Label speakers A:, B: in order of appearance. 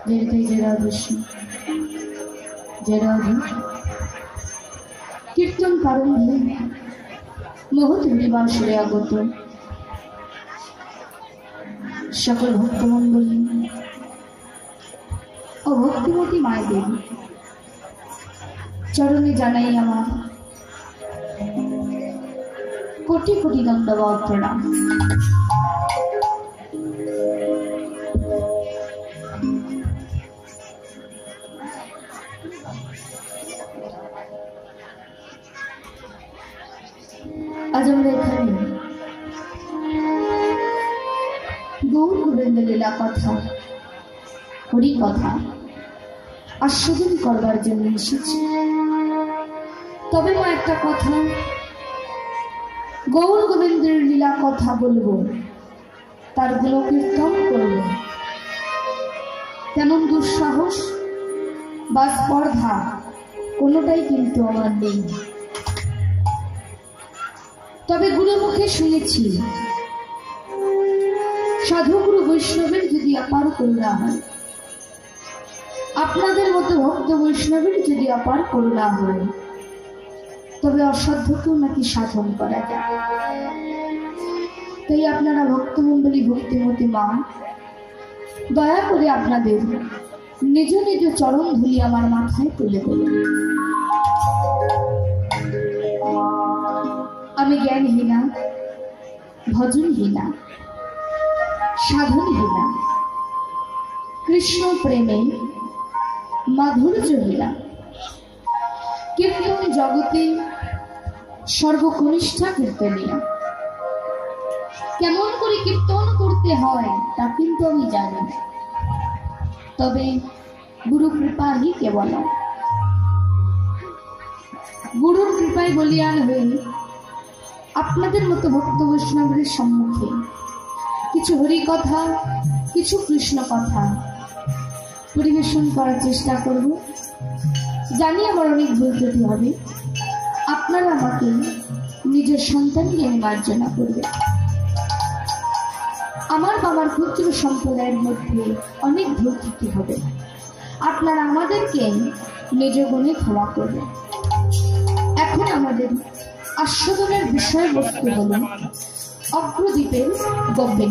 A: जय जय राधे जय राधे कीर्तन प्रारंभे महत निवासरे आगत सकल भक्तमंडली और भक्तिमती मायदेव चरणे जानाई आमार कोटि कोटि दंडवत प्रणाम। आज আমরা এখানে গৌর গোবিন্দ লীলা কথা হরি কথা আস্বাদন করবার জন্য এসেছি। তবে মা একটা কথা, গৌর গোবিন্দের লীলা কথা বলবো, তার গুলো কীর্তন করবো, তেমন দুঃসাহস বা স্পর্ধা কোনোটাই কিন্তু আমার নেই। তবে গুরু মুখে শুনেছি সাধুগুরু বৈষ্ণবের যদি অপার করুণা হয়, আপনাদের মতো ভক্ত বৈষ্ণবের যদি অপার করুণা হয়, তবে অসাধ্যকেও নাকি সাধন করা যায়। তাই আপনারা ভক্তমণ্ডলী ভক্তিমতী মা দয়া করে আপনাদের নিজ নিজ চরণ ধুলি আমার মাথায় তুলে দেবেন। আমি জ্ঞানহীনা, ভজনহীনা, সাধনহীনা, কৃষ্ণ প্রেমে মাধুর্যহীনা, কীর্তন জগতে সর্বকনিষ্ঠা কীর্তনিয়া। কেমন করে কীর্তন করতে হয় তা কিন্তু আমি জানি, তবে গুরু কৃপা হি কেবল। গুরুর কৃপায় বলিয়ান হয়ে আপনাদের মতো ভক্ত বৈষ্ণবের সম্মুখে কিছু হরি কথা, কিছু কৃষ্ণ কথা পরিবেশন করার চেষ্টা করব। জানি আমার অনেক ভুল ত্রুটি হবে, আপনারা আমাকে নিজের সন্তান জ্ঞানে মার্জনা করবে। আমার বাবার ক্ষুদ্র সম্প্রদায়ের মধ্যে অনেক ভুল ত্রুটি হবে, আপনারা আমাদেরকে নিজ গুণে ক্ষমা করবে। এখন আমাদের আস্বাদনের বিষয়বস্তু হল অগ্রদ্বীপের গব্যিনী।